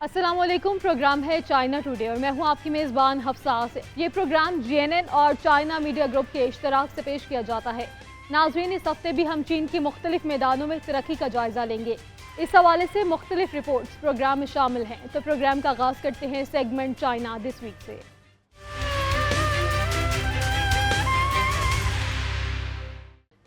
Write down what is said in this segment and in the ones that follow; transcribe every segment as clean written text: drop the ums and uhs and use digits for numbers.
السلام علیکم، پروگرام ہے چائنا ٹوڈے اور میں ہوں آپ کی میزبان حفصہ سے۔ یہ پروگرام JNN اور چائنا میڈیا گروپ کے اشتراک سے پیش کیا جاتا ہے۔ ناظرین، اس ہفتے بھی ہم چین کی مختلف میدانوں میں ترقی کا جائزہ لیں گے۔ اس حوالے سے مختلف رپورٹس پروگرام میں شامل ہیں، تو پروگرام کا آغاز کرتے ہیں سیگمنٹ چائنا دس ویک سے۔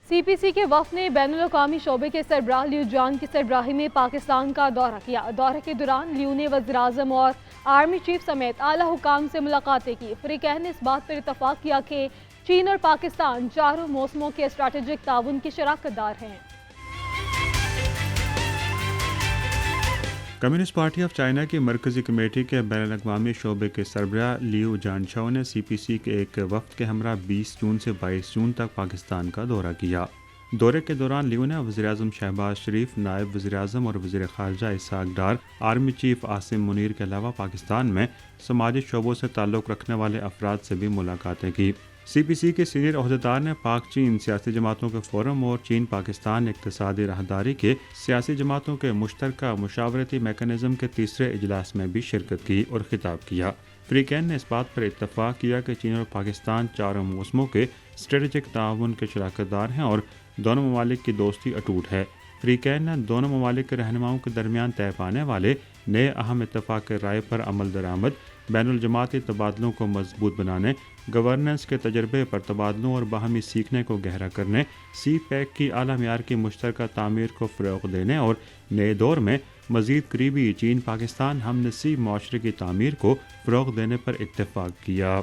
CPC کے وفد نے بین الاقوامی شعبے کے سربراہ لیو جان کی سربراہی میں پاکستان کا دورہ کیا۔ دورے کے دوران لیو نے وزیراعظم اور آرمی چیف سمیت اعلیٰ حکام سے ملاقاتیں کی۔ فریقین نے اس بات پر اتفاق کیا کہ چین اور پاکستان چاروں موسموں کے اسٹریٹجک تعاون کے شراکت دار ہیں۔ کمیونسٹ پارٹی آف چائنا کی مرکزی کمیٹی کے بین الاقوامی شعبے کے سربراہ لیو جانشاؤ نے CPC کے ایک وفد کے ہمراہ 20 جون سے 22 جون تک پاکستان کا دورہ کیا۔ دورے کے دوران لیو نے وزیراعظم شہباز شریف، نائب وزیراعظم اور وزیر خارجہ اسحاق ڈار، آرمی چیف عاصم منیر کے علاوہ پاکستان میں سماجی شعبوں سے تعلق رکھنے والے افراد سے بھی ملاقاتیں کی۔ CPC کے سینئر عہدیدار نے پاک چین سیاسی جماعتوں کے فورم اور چین پاکستان اقتصادی راہداری کے سیاسی جماعتوں کے مشترکہ مشاورتی میکانزم کے تیسرے اجلاس میں بھی شرکت کی اور خطاب کیا۔ فریقین نے اس بات پر اتفاق کیا کہ چین اور پاکستان چاروں موسموں کے اسٹریٹجک تعاون کے شراکت دار ہیں اور دونوں ممالک کی دوستی اٹوٹ ہے۔ فریقین نے دونوں ممالک کے رہنماؤں کے درمیان طے پانے والے نئے اہم اتفاق رائے پر عمل درآمد، بین الجماعتی تبادلوں کو مضبوط بنانے، گورننس کے تجربے پر تبادلوں اور باہمی سیکھنے کو گہرا کرنے، CPEC کی اعلیٰ معیار کی مشترکہ تعمیر کو فروغ دینے اور نئے دور میں مزید قریبی چین پاکستان ہم نسلی معاشرے کی تعمیر کو فروغ دینے پر اتفاق کیا۔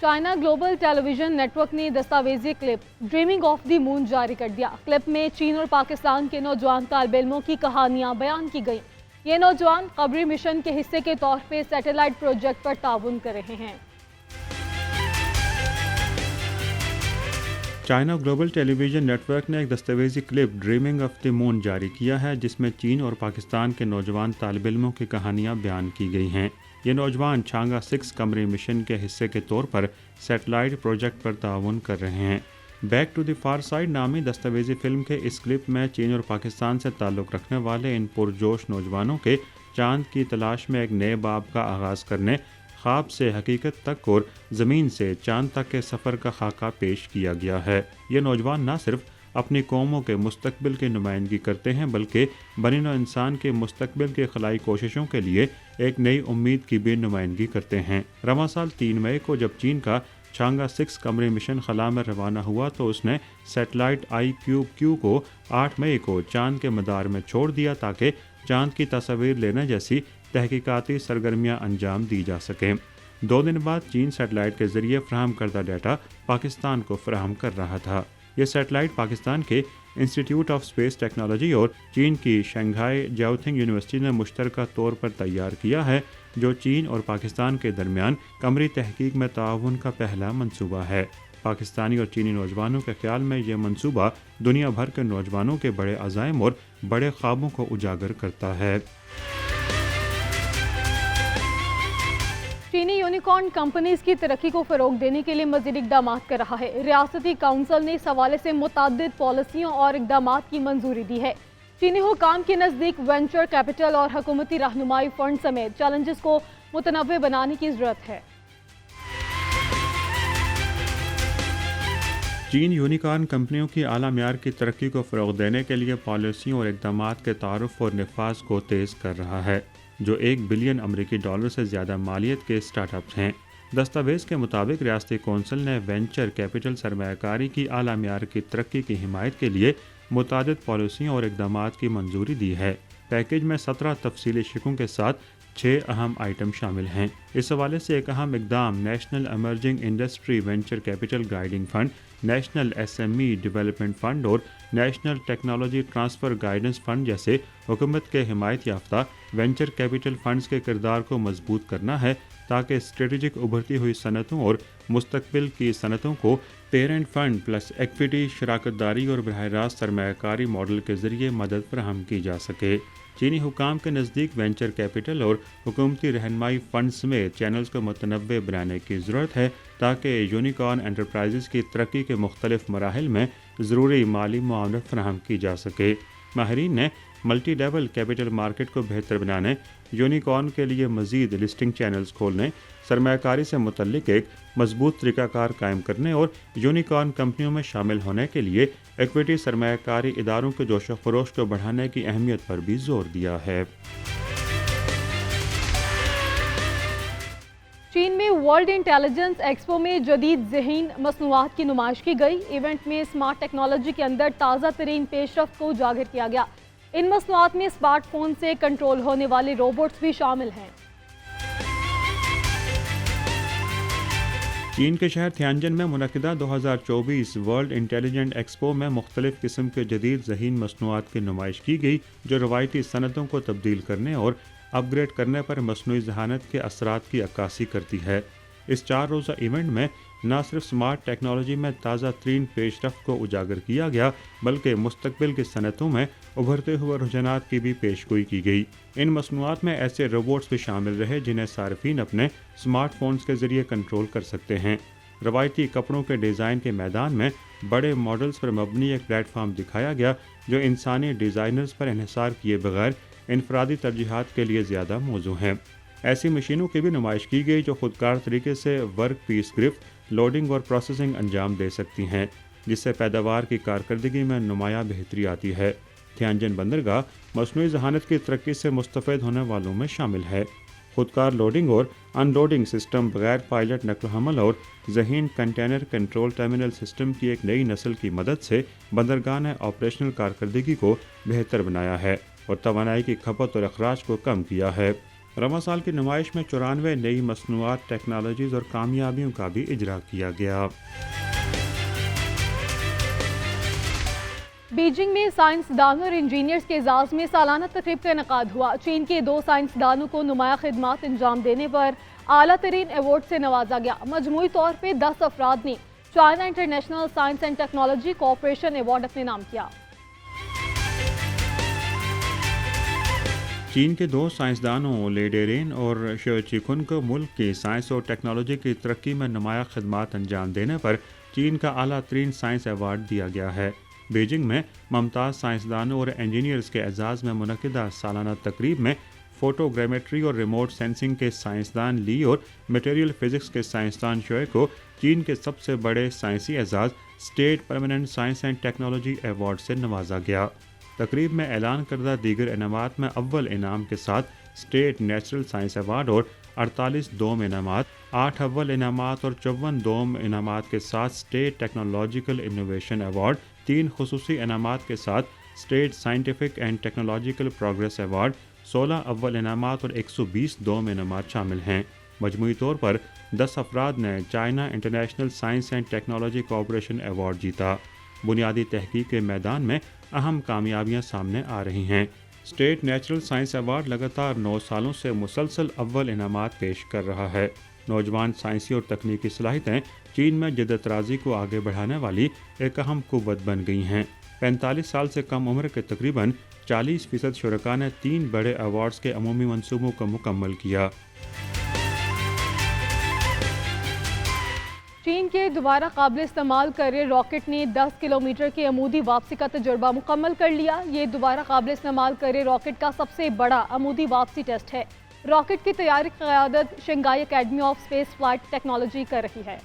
چائنا گلوبل ٹیلی ویژن نیٹ ورک نے دستاویزی کلپ ڈریمنگ آف دی مون جاری کر دیا۔ کلپ میں چین اور پاکستان کے نوجوان طالب علموں کی کہانیاں بیان کی گئیں۔ یہ نوجوان قمری مشن کے حصے کے طور پہ سیٹلائٹ پروجیکٹ پر تعاون کر رہے ہیں۔ چائنا گلوبل ٹیلی ویژن نیٹ ورک نے ایک دستاویزی کلپ ڈریمنگ آف دی مون جاری کیا ہے، جس میں چین اور پاکستان کے نوجوان طالب علموں کی کہانیاں بیان کی گئی ہیں۔ یہ نوجوان چانگا 6 قمری مشن کے حصے کے طور پر سیٹلائٹ پروجیکٹ پر تعاون کر رہے ہیں۔ Back to the far side نامی دستاویزی فلم کے اس کلپ میں چین اور پاکستان سے تعلق رکھنے والے ان پرجوش نوجوانوں کے چاند کی تلاش میں ایک نئے باب کا آغاز کرنے، خواب سے حقیقت تک اور زمین سے چاند تک کے سفر کا خاکہ پیش کیا گیا ہے۔ یہ نوجوان نہ صرف اپنی قوموں کے مستقبل کی نمائندگی کرتے ہیں بلکہ بنی نوع انسان کے مستقبل کے خلائی کوششوں کے لیے ایک نئی امید کی بھی نمائندگی کرتے ہیں۔ رواں سال 3 مئی کو جب چین کا چانگا 6 قمری مشن خلا میں روانہ ہوا تو اس نے سیٹلائٹ IQ-Q کو 8 مئی کو چاند کے مدار میں چھوڑ دیا تاکہ چاند کی تصاویر لینے جیسی تحقیقاتی سرگرمیاں انجام دی جا سکیں۔ 2 دن بعد چین سیٹلائٹ کے ذریعے فراہم کردہ ڈیٹا پاکستان کو فراہم کر رہا تھا۔ یہ سیٹلائٹ پاکستان کے انسٹیٹیوٹ آف اسپیس ٹیکنالوجی اور چین کی شنگھائی جیوتھنگ یونیورسٹی نے مشترکہ طور پر تیار کیا ہے، جو چین اور پاکستان کے درمیان قمری تحقیق میں تعاون کا پہلا منصوبہ ہے۔ پاکستانی اور چینی نوجوانوں کے خیال میں یہ منصوبہ دنیا بھر کے نوجوانوں کے بڑے عزائم اور بڑے خوابوں کو اجاگر کرتا ہے۔ چینی یونیکارن کمپنیز کی ترقی کو فروغ دینے کے لیے مزید اقدامات کر رہا ہے۔ ریاستی کونسل نے اس حوالے سے متعدد پالیسیوں اور اقدامات کی منظوری دی ہے۔ چینی حکام کے نزدیک وینچر کیپٹل اور حکومتی رہنمائی فنڈ سمیت چیلنجز کو متنوع بنانے کی ضرورت ہے۔ چین یونیکارن کمپنیوں کی اعلیٰ معیار کی ترقی کو فروغ دینے کے لیے پالیسیوں اور اقدامات کے تعارف اور نفاذ کو تیز کر رہا ہے، جو $1 بلین سے زیادہ مالیت کے اسٹارٹ اپس ہیں۔ دستاویز کے مطابق ریاستی کونسل نے وینچر کیپٹل سرمایہ کاری کی اعلیٰ معیار کی ترقی کی حمایت کے لیے متعدد پالیسیوں اور اقدامات کی منظوری دی ہے۔ پیکیج میں 17 تفصیلی شقوں کے ساتھ 6 اہم آئٹم شامل ہیں۔ اس حوالے سے ایک اہم اقدام national emerging industry venture capital guiding fund, national SME development fund اور national technology transfer guidance fund جیسے حکومت کے حمایت یافتہ وینچر کیپٹل فنڈز کے کردار کو مضبوط کرنا ہے تاکہ اسٹریٹجک ابھرتی ہوئی صنعتوں اور مستقبل کی صنعتوں کو پیرنٹ فنڈ پلس ایکویٹی، شراکت داری اور براہ راست سرمایہ کاری ماڈل کے ذریعے مدد فراہم کی جا سکے۔ چینی حکام کے نزدیک وینچر کیپٹل اور حکومتی رہنمائی فنڈ سمیت چینلز کو متنوع بنانے کی ضرورت ہے تاکہ یونیکارن انٹرپرائزز کی ترقی کے مختلف مراحل میں ضروری مالی معاونت فراہم کی جا سکے۔ ماہرین نے मल्टी लेवल कैपिटल मार्केट को बेहतर बनाने, यूनिकॉर्न के लिए मजीद लिस्टिंग चैनल्स खोलने, सरमायाकारी से मुतल्लिक एक मजबूत तरीकाकार कायम करने और यूनिकॉर्न कंपनियों में शामिल होने के लिए इक्विटी सरमायाकारी इदारों के जोश व खरोश को बढ़ाने की अहमियत पर भी जोर दिया है। चीन में वर्ल्ड इंटेलिजेंस एक्सपो में जदीद ज़हीन मसनूआत की नुमाइश की गई। इवेंट में स्मार्ट टेक्नोलॉजी के अंदर ताज़ा तरीन पेशरफ्त को उजागर किया गया। इन मसनूआत में स्मार्टफोन से कंट्रोल होने वाले रोबोट्स भी शामिल हैं। चीन के शहर थियानजन में मुनक़िदा 2024 वर्ल्ड इंटेलिजेंट एक्सपो में मुख्तलिफ़ किस्म के जदीद ज़हीन मसनूआत की नुमाइश की गई, जो रवायती सनतों को तब्दील करने और अपग्रेड करने पर मसनूई ज़हानत के असरात की अक्कासी करती है। इस 4 रोज़ा इवेंट में न सिर्फ स्मार्ट टेक्नोलॉजी में ताज़ा तरीन पेशरफ्त को उजागर किया गया, बल्कि मुस्तकबिल की सनतों में उभरते हुए रुझानात की भी पेशगोई की गई। इन मसनूआत में ऐसे रोबोट्स भी शामिल रहे जिन्हें सार्फिन अपने स्मार्टफोन्स के ज़रिए कंट्रोल कर सकते हैं। रवायती कपड़ों के डिज़ाइन के मैदान में बड़े मॉडल्स पर मबनी एक प्लेटफॉर्म दिखाया गया, जो इंसानी डिज़ाइनर्स पर इन्हिसार किए बगैर इनफरादी तरजीहात के लिए ज़्यादा मौजू हैं। ऐसी मशीनों की भी नुमाइश की गई जो खुदकार तरीके से वर्क पीस गिरफ्त, लोडिंग और प्रोसेसिंग अंजाम दे सकती हैं, जिससे पैदावार की कारकर्दगी में नुमाया बेहतरी आती है। थियानजन बंदरगाह मसनूई ज़हानत की तरक्की से मुस्तफ़ैद होने वालों में शामिल है। खुदकार लोडिंग और अनलोडिंग सिस्टम, बगैर पायलट नकल हमल और ज़हीन कंटेनर कंट्रोल टर्मिनल सिस्टम की एक नई नस्ल की मदद से बंदरगाह ने ऑपरेशनल कारकर्दगी को बेहतर बनाया है और तवानाई की खपत और अखराज को कम किया है। रवा साल की नुमाइश में 94 नई मसनूआत, टेक्नोलॉजीज़ और कामयाबियों का भी इजरा किया गया। बीजिंग में साइंसदानों और इंजीनियर्स के एजाज़ में सालाना तकरीब का इनेकाद हुआ। चीन के 2 साइंसदानों को नुमाया खिदमात अंजाम देने पर आला तरीन एवॉर्ड से नवाजा गया। मजमूई तौर पर 10 अफराद ने China international science and technology cooperation award अपने नाम किया। चीन के 2 साइंसदानों ले डेरेन और शो चिकुन को मुल्क की साइंस और टेक्नोलॉजी की तरक्की में नुमाया खिदमात अंजाम देने पर चीन का आला तरीन साइंस अवार्ड दिया गया है। बीजिंग में मुमताज़ साइंसदानों और इंजीनियर्स के एजाज़ में मुनक़िदा सालाना तकरीब में फोटोग्रामेट्री और रिमोट सेंसिंग के साइंसदान ली और मटेरियल फिज़िक्स के साइंसदान शोए को चीन के सबसे बड़े साइंसी एजाज़ state permanent science and technology award से नवाजा गया। तकरीब में ऐलान करदा दीगर इनामात में अव्वल इनाम के साथ स्टेट नेचुरल साइंस अवार्ड और 48 दोम इनामात, 8 अव्वल इनामात और 54 दोम इनामात के साथ स्टेट टेक्नोलॉजिकल इनोवेशन अवार्ड, 3 खुसूसी इनामात के साथ state scientific and technological progress award, 16 अव्वल इनामात और 120 दोम इनामात शामिल हैं। मजमूई तौर पर 10 अफराद ने China international science and technology cooperation award जीता। बुनियादी तहकीक के मैदान में अहम कामयाबियां सामने आ रही हैं। स्टेट नेचुरल साइंस अवार्ड लगातार 9 सालों से मुसलसल अव्वल इनामात पेश कर रहा है। नौजवान साइंसी और तकनीकी सलाहियतें चीन में जद्दतराजी को आगे बढ़ाने वाली एक अहम कुव्वत बन गई हैं। 45 साल से कम उम्र के तकरीबन 40% शुरका ने 3 बड़े अवार्ड्स के अमूमी मंसूबों को मुकम्मल किया। चीन के दोबारा काबिल इस्तेमाल करे रॉकेट ने 10 किलोमीटर की अमूदी वापसी का तजुर्बा मुकम्मल कर लिया। ये दोबारा काबिल इस्तेमाल करे रॉकेट का सबसे बड़ा अमूदी वापसी टेस्ट है। रॉकेट की तैयारी की क़यादत Shanghai academy of space flight technology कर रही है।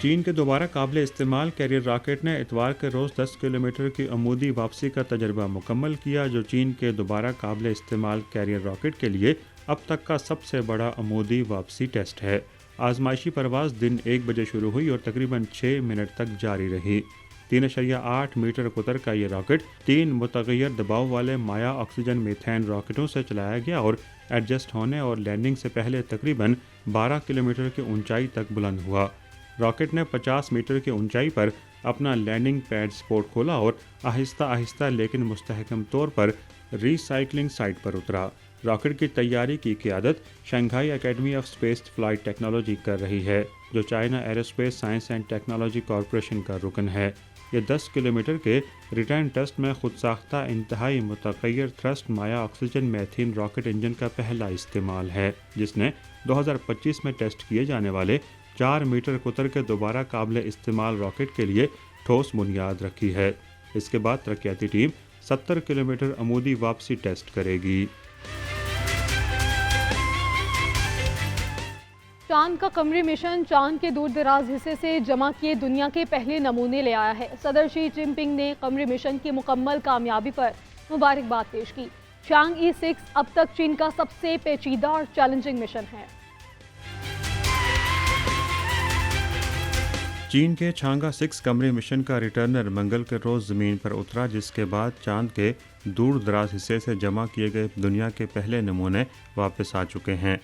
चीन के दोबारा काबिल इस्तेमाल कैरियर रॉकेट ने इतवार के रोज़ 10 किलोमीटर की अमूदी वापसी का तजर्बा मुकम्मल किया, जो चीन के दोबारा काबिल इस्तेमाल कैरियर रॉकेट के लिए अब तक का सबसे बड़ा अमूदी वापसी टेस्ट है। आजमाइशी परवाज़ दिन 1 बजे शुरू हुई और तकरीबन 6 मिनट तक जारी रही। 3.8 मीटर कुतर का ये रॉकेट 3 मुतग़य्यर दबाव वाले माया ऑक्सीजन मीथेन रॉकेटों से चलाया गया और एडजस्ट होने और लैंडिंग से पहले तकरीबन 12 किलोमीटर की ऊंचाई तक बुलंद हुआ। रॉकेट ने 50 मीटर की ऊंचाई पर अपना लैंडिंग पैड स्पोर्ट खोला और आहिस्ता आहिस्ता लेकिन मुस्तहकम तौर पर रीसाइक्लिंग साइट पर उतरा। रॉकेट की तैयारी की क़यादत Shanghai academy of space flight technology कर रही है, जो China aerospace science and technology corporation का रुकन है। ये 10 किलोमीटर के रिटर्न टेस्ट में खुद साख्ता इंतहाई मुतग़य्यर थ्रस्ट माया ऑक्सीजन मैथीन रॉकेट इंजन का पहला इस्तेमाल है, जिसने 2025 में टेस्ट किए जाने वाले 4 मीटर कुतर के दोबारा काबिल इस्तेमाल रॉकेट के लिए ٹھوس بنیاد رکھی ہے۔ اس کے بعد ترقیاتی ٹیم 70 کلومیٹر عمودی واپسی ٹیسٹ کرے گی۔ چاند کا قمری مشن چاند کے دور دراز حصے سے جمع کیے دنیا کے پہلے نمونے لے آیا ہے۔ صدر شی جن پنگ نے قمری مشن کی مکمل کامیابی پر مبارکباد پیش کی۔ چانگ E6 اب تک چین کا سب سے پیچیدہ اور چیلنجنگ مشن ہے۔ چین کے چانگا 6 قمری مشن کا ریٹرنر منگل کے روز زمین پر اترا، جس کے بعد چاند کے دور دراز حصے سے جمع کیے گئے دنیا کے پہلے نمونے واپس آ چکے ہیں۔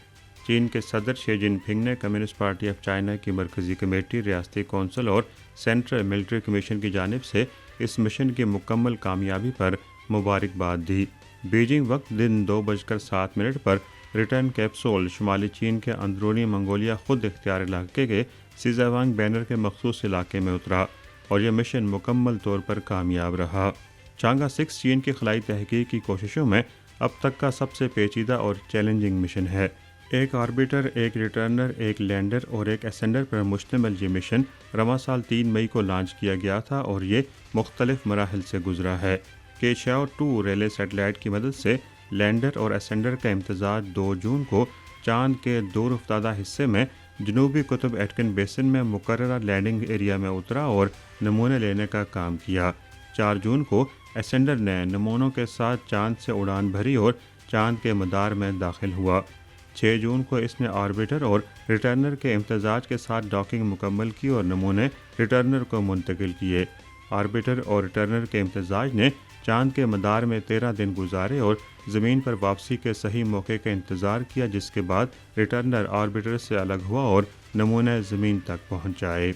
چین کے صدر شی جن پنگ نے کمیونسٹ پارٹی آف چائنا کی مرکزی کمیٹی، ریاستی کونسل اور سینٹرل ملٹری کمیشن کی جانب سے اس مشن کی مکمل کامیابی پر مبارکباد دی۔ بیجنگ وقت دن 2:07 پر ریٹرن کیپسول شمالی چین کے اندرونی منگولیا خود اختیار علاقے کے سیزاوانگ بینر کے مخصوص علاقے میں اترا اور یہ مشن مکمل طور پر کامیاب رہا۔ چانگا 6 چین کی خلائی تحقیق کی کوششوں میں اب تک کا سب سے پیچیدہ اور چیلنجنگ مشن ہے۔ ایک آربیٹر، ایک ریٹرنر، ایک لینڈر اور ایک اسینڈر پر مشتمل یہ مشن رواں سال 3 مئی کو لانچ کیا گیا تھا اور یہ مختلف مراحل سے گزرا ہے۔ کیشیاؤ 2 ریلے سیٹلائٹ کی مدد سے لینڈر اور اسینڈر کا امتزاج 2 جون کو چاند کے دور افتادہ حصے میں جنوبی قطب ایٹکن بیسن میں مقررہ لینڈنگ ایریا میں اترا اور نمونے لینے کا کام کیا۔ 4 جون کو اسینڈر نے نمونوں کے ساتھ چاند سے اڑان بھری اور چاند کے مدار میں داخل ہوا۔ 6 جون کو اس نے آربیٹر اور ریٹرنر کے امتزاج کے ساتھ ڈاکنگ مکمل کی اور نمونے ریٹرنر کو منتقل کیے۔ آربیٹر اور ریٹرنر کے امتزاج نے چاند کے مدار میں 13 دن گزارے اور زمین پر واپسی کے صحیح موقع کا انتظار کیا، جس کے بعد ریٹرنر آربیٹر سے الگ ہوا اور نمونے زمین تک پہنچائے۔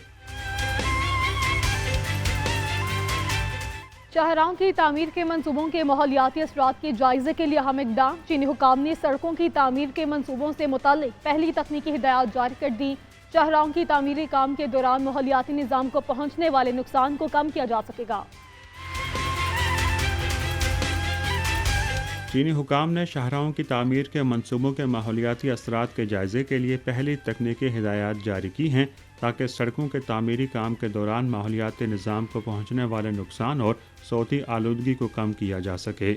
شاہراہوں کی تعمیر کے منصوبوں کے ماحولیاتی اثرات کے جائزے کے لیے اہم اقدام۔ چینی حکام نے سڑکوں کی تعمیر کے منصوبوں سے متعلق پہلی تکنیکی ہدایات جاری کر دی۔ شاہراہوں کی تعمیری کام کے دوران ماحولیاتی نظام کو پہنچنے والے نقصان کو کم کیا جا سکے گا۔ چینی حکام نے شاہراہوں کی تعمیر کے منصوبوں کے ماحولیاتی اثرات کے جائزے کے لیے پہلی تکنیکی ہدایات جاری کی ہیں تاکہ سڑکوں کے تعمیری کام کے دوران ماحولیاتی نظام کو پہنچنے والے نقصان اور صوتی آلودگی کو کم کیا جا سکے۔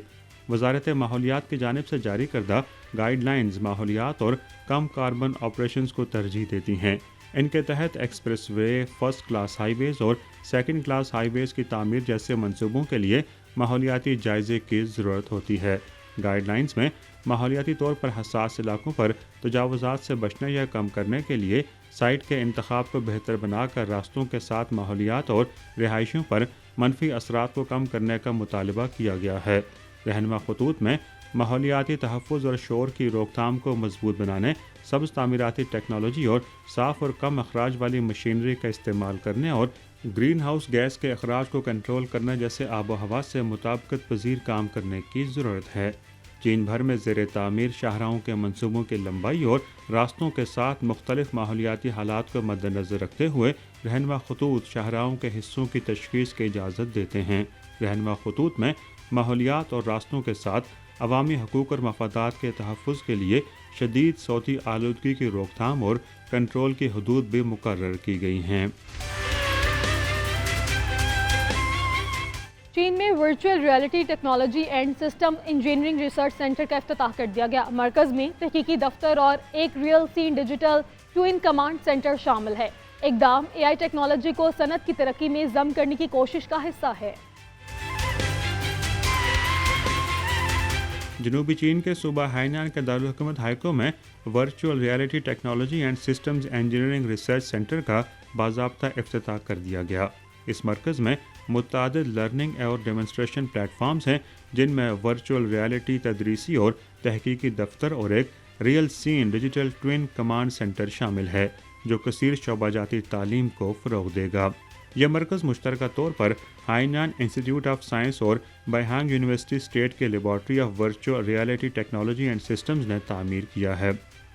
وزارت ماحولیات کی جانب سے جاری کردہ گائیڈ لائنز ماحولیات اور کم کاربن آپریشنز کو ترجیح دیتی ہیں۔ ان کے تحت express way, first class high ویز اور سیکنڈ کلاس ہائی ویز کی تعمیر جیسے منصوبوں کے لیے ماحولیاتی جائزے کی ضرورت ہوتی ہے۔ گائیڈ لائنز میں ماحولیاتی طور پر حساس علاقوں پر تجاوزات سے بچنے یا کم کرنے کے لیے سائٹ کے انتخاب کو بہتر بنا کر راستوں کے ساتھ ماحولیات اور رہائشیوں پر منفی اثرات کو کم کرنے کا مطالبہ کیا گیا ہے۔ رہنما خطوط میں ماحولیاتی تحفظ اور شور کی روک تھام کو مضبوط بنانے، سبز تعمیراتی ٹیکنالوجی اور صاف اور کم اخراج والی مشینری کا استعمال کرنے اور گرین ہاؤس گیس کے اخراج کو کنٹرول کرنے جیسے آب و ہوا سے مطابقت پذیر کام کرنے کی ضرورت ہے۔ چین بھر میں زیر تعمیر شاہراہوں کے منصوبوں کی لمبائی اور راستوں کے ساتھ مختلف ماحولیاتی حالات کو مد نظر رکھتے ہوئے رہنما خطوط شاہراہوں کے حصوں کی تشخیص کی اجازت دیتے ہیں۔ رہنما خطوط میں ماحولیات اور راستوں کے ساتھ عوامی حقوق اور مفادات کے تحفظ کے لیے شدید صوتی آلودگی کی روک تھام اور کنٹرول کی حدود بھی مقرر کی گئی ہیں۔ چین میں virtual reality technology and system engineering research centre کا افتتاح کر دیا گیا۔ مرکز میں تحقیقی دفتر اور ایک ریئل سین ڈیجیٹل ٹوئن کمانڈ سینٹر شامل ہے۔ اقدام AI ٹیکنالوجی کو صنعت کی ترقی میں ضم کرنے کی کوشش کا حصہ ہے۔ جنوبی چین کے صوبہ ہائنان کے دارالحکومت ہائیکو میں virtual reality technology and systems engineering research centre کا باضابطہ افتتاح کر دیا گیا۔ اس مرکز میں متعدد لرننگ اور ڈیمونسٹریشن پلیٹ فارمز ہیں، جن میں ورچوئل ریئلٹی تدریسی اور تحقیقی دفتر اور ایک ریئل سین ڈیجیٹل ٹوئن کمانڈ سینٹر شامل ہے، جو کثیر شعبہ جاتی تعلیم کو فروغ دے گا۔ یہ مرکز مشترکہ طور پر ہائنان انسٹیٹیوٹ آف سائنس اور بیہانگ یونیورسٹی اسٹیٹ کے laboratory of virtual reality technology and systems نے تعمیر کیا ہے۔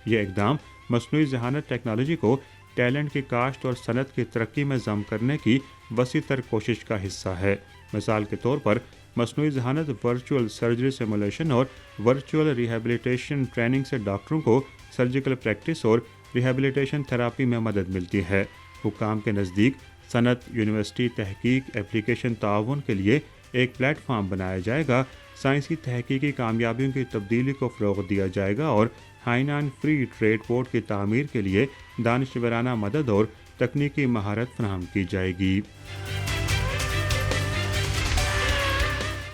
یہ اقدام مصنوعی ذہانت ٹیکنالوجی کو ٹیلنٹ کی کاشت اور صنعت کی ترقی میں ضم کرنے کی وسیع تر کوشش کا حصہ ہے۔ مثال کے طور پر مصنوعی ذہانت ورچوئل سرجری سیمولیشن اور ورچوئل ریہیبلیٹیشن ٹریننگ سے ڈاکٹروں کو سرجیکل پریکٹس اور ریہیبلیٹیشن تھراپی میں مدد ملتی ہے۔ حکام کے نزدیک सनत, यूनिवर्सिटी, तहकीक, एप्लीकेशन ताउन के लिए एक प्लेटफॉर्म बनाया जाएगा। साइंसी तहकीकी कामयाबियों की तब्दीली को फ़रोग़ दिया जाएगा और हाइनान फ्री ट्रेड पोर्ट की तामीर के लिए दानिशवराना मदद और तकनीकी महारत फराहम की जाएगी।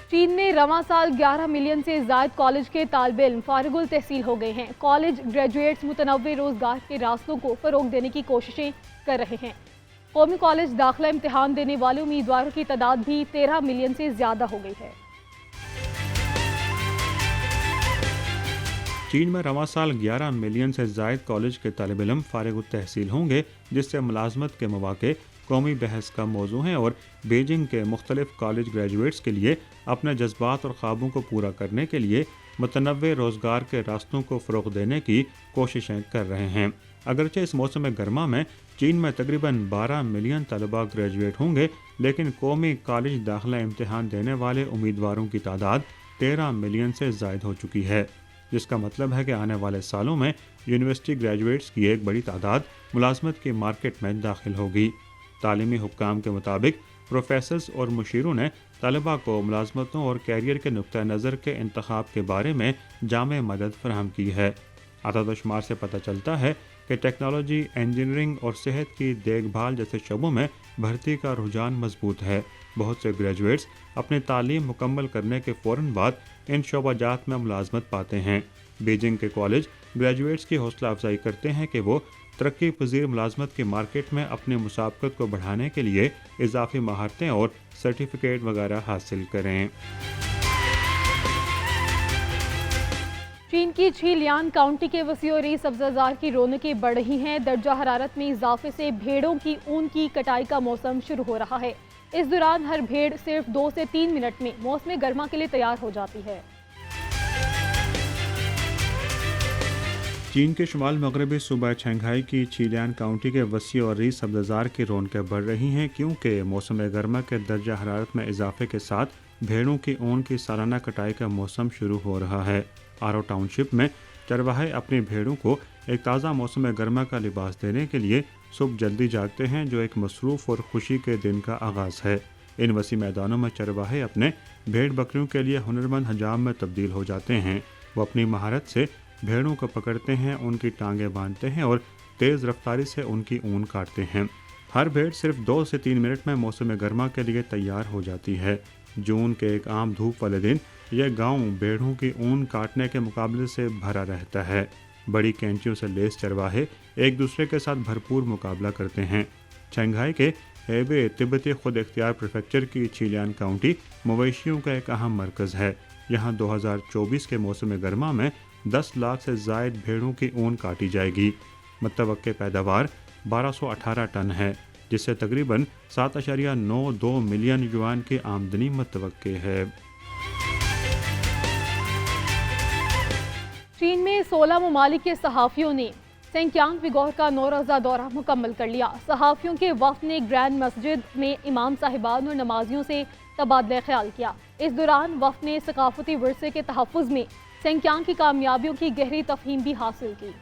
चीन में रवां साल 11 मिलियन से ज़ायद कॉलेज के तालिबे इल्म फारिगुल तहसील हो गए हैं। कॉलेज ग्रेजुएट्स मुतनव्वे रोज़गार के रास्तों को फ़रोग़ देने की कोशिशें कर रहे हैं। कौमी कॉलेज दाखिला इम्तिहान देने वाले उम्मीदवारों की तादाद भी 13 मिलियन से ज़्यादा हो गई है। चीन में रवां साल 11 मिलियन से ज़ायद कॉलेज के तालिब इल्म फारिग तहसील होंगे, जिससे मुलाजमत के मौक़े कौमी बहस का मौजू हैं और बीजिंग के मुख्तलिफ कॉलेज ग्रेजुएट्स के लिए अपने जज्बात और ख्वाबों को पूरा करने के लिए मुतनव्वे रोज़गार के रास्तों को फ़रोग़ देने की कोशिशें कर रहे हैं। अगरचे इस मौसम गर्मा में चीन में तकरीबन 12 मिलियन तलबा ग्रेजुएट होंगे, लेकिन कौमी कॉलेज दाखिला इम्तिहान देने वाले उम्मीदवारों की तादाद 13 मिलियन से ज़ायद हो चुकी है, जिसका मतलब है कि आने वाले सालों में यूनिवर्सिटी ग्रेजुएट्स की एक बड़ी तादाद मुलाजमत की मार्केट में दाखिल होगी। तालीमी हुक्काम के मुताबिक प्रोफेसर्स और मुशीरों ने तलबा को मुलाजमतों और कैरियर के नुक्ता नज़र के इंतखाब के बारे में जामे मदद फराहम की है। आदाद शुमार से पता चलता है कि टेक्नोलॉजी, इंजीनियरिंग और सेहत की देखभाल जैसे शोबों में भर्ती का रुझान मजबूत है। बहुत से ग्रेजुएट्स अपनी तालीम मुकम्मल करने के फ़ौरन बाद इन शोबाजात में मुलाजमत पाते हैं। बीजिंग के कॉलेज ग्रेजुएट्स की हौसला अफजाई करते हैं कि वो तरक्की पजीर मुलाजमत की मार्केट में अपनी मुसाबकत को बढ़ाने के लिए इजाफी महारतें और सर्टिफिकेट वगैरह हासिल करें। चीन की झीलियान काउंटी के वसीओरी सब्ज़ाजार की रौनकें बढ़ रही हैं। दर्जा हरारत में इजाफे से भेड़ों की ऊन की कटाई का मौसम शुरू हो रहा है। इस दौरान हर भेड़ सिर्फ 2 से 3 मिनट में मौसम गर्मा के लिए तैयार हो जाती है। चीन के शुमाल मगरबी सूबा शंघाई की झीलियान काउंटी के वसी और रीस सब्ज़ाजार की रौनकें बढ़ रही हैं, क्योंकि मौसम गर्मा के दर्जा हरारत में इजाफे के साथ भेड़ों की ऊन की सालाना कटाई का मौसम शुरू हो रहा है। आरो टाउनशिप में चरवाहे अपनी भेड़ों को एक ताज़ा मौसम गर्मा का लिबास देने के लिए सुबह जल्दी जागते हैं, जो एक मसरूफ़ और खुशी के दिन का आगाज़ है। इन वसी मैदानों में चरवाहे अपने भेड़ बकरियों के लिए हुनरमंद हजाम में तब्दील हो जाते हैं। वो अपनी महारत से भेड़ों को पकड़ते हैं, उनकी टांगें बांधते हैं और तेज़ रफ्तारी से उनकी ऊन काटते हैं। हर भेड़ सिर्फ 2 से 3 मिनट में मौसम गर्मा के लिए तैयार हो जाती है। जून के एक आम धूप वाले दिन यह गांव भेड़ों की ऊन काटने के मुकाबले से भरा रहता है। बड़ी कैंचियों से लेस चरवाहे एक दूसरे के साथ भरपूर मुकाबला करते हैं। शंघाई के हेबे तिब्बती खुद इख्तियार प्रीफेक्चर की झीलियान काउंटी मवेशियों का एक अहम मरकज़ है। यहाँ 2024 के मौसम गर्मा में 10 लाख से ज़ायद भेड़ों की ऊन काटी जाएगी। मुतवक्के पैदावार 1218 टन है, जिससे तकरीबन 7.92 मिलियन युआन की आमदनी मुतवक्के है। चीन में 16 ममालिक के सहाफ़ियों ने सेंक्यांग विगोर का 9 रोज़ा दौरा मुकम्मल कर लिया। सहाफ़ियों के वफ़द ने ग्रैंड मस्जिद में इमाम साहिबान और नमाजियों से तबादला ख्याल किया। इस दौरान वफ़द ने सकाफती विरसे के तहफ़्फ़ुज़ में सेंक्यांग की कामयाबियों की गहरी तफ़हीम भी हासिल की।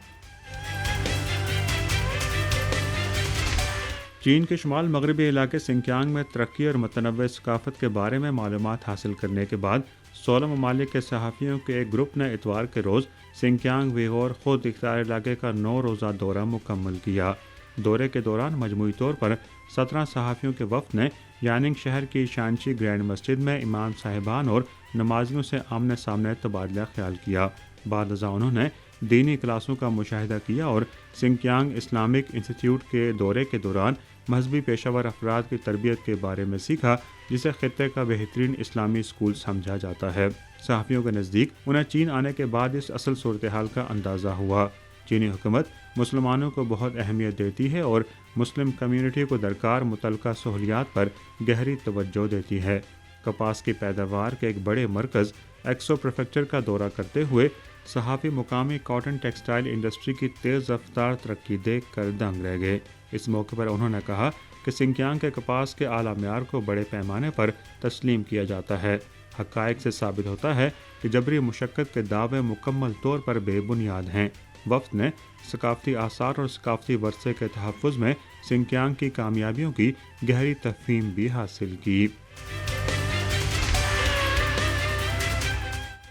चीन के शुमाल मगरबी इलाके सिंक्यांग में तरक्की और मुतनव्वे सकाफत के बारे में मालूमात हासिल करने के बाद 16 ममालिक के सहाफ़ियों के एक ग्रुप ने इतवार के रोज़ सिंक्यांग विगोर खुद इख्तियार इलाके का 9 रोज़ा दौरा मुकम्मल किया। दौरे के दौरान मजमूई तौर पर 17 सहाफ़ियों के वफ़द ने यानिंग शहर की शानची ग्रैंड मस्जिद में इमाम साहिबान और नमाजियों से आमने सामने तबादला ख्याल किया। बाद अज़ा उन्होंने दीनी क्लासों का मुशाहिदा किया और सिंक्यांग इस्लामिक इंस्टीट्यूट के दौरे के दौरान मजहबी पेशावर अफराद की तरबियत के बारे में सीखा, जिसे खित्ते का बेहतरीन इस्लामी स्कूल समझा जाता है। सहाफ़ियों के नज़दीक उन्हें चीन आने के बाद इस असल सूरत हाल का अंदाज़ा हुआ। चीनी हुकूमत मुसलमानों को बहुत अहमियत देती है और मुस्लिम कम्यूनिटी को दरकार मुतल्लिका सहूलियात पर गहरी तवज्जो देती है। कपास की पैदावार के एक बड़े मरकज़ एक्सो प्रीफेक्चर का दौरा करते हुए सहाफ़ी मुकामी कॉटन टेक्सटाइल इंडस्ट्री की तेज़ रफ्तार तरक्की देख कर दंग रह गए। इस मौके पर उन्होंने कहा कि सिंक्यांग के कपास के आला म्यार को बड़े पैमाने पर तस्लीम किया जाता है। हक़ाइक़ से साबित होता है कि जबरी मुशक्क़त के दावे मुकम्मल तौर पर बेबुनियाद हैं। वफ़द ने सकाफ़ती आसार और सकाफ़ती वर्से के तहफ़्फ़ुज़ में सिंकियांग की कामयाबियों की गहरी तफहीम भी हासिल की।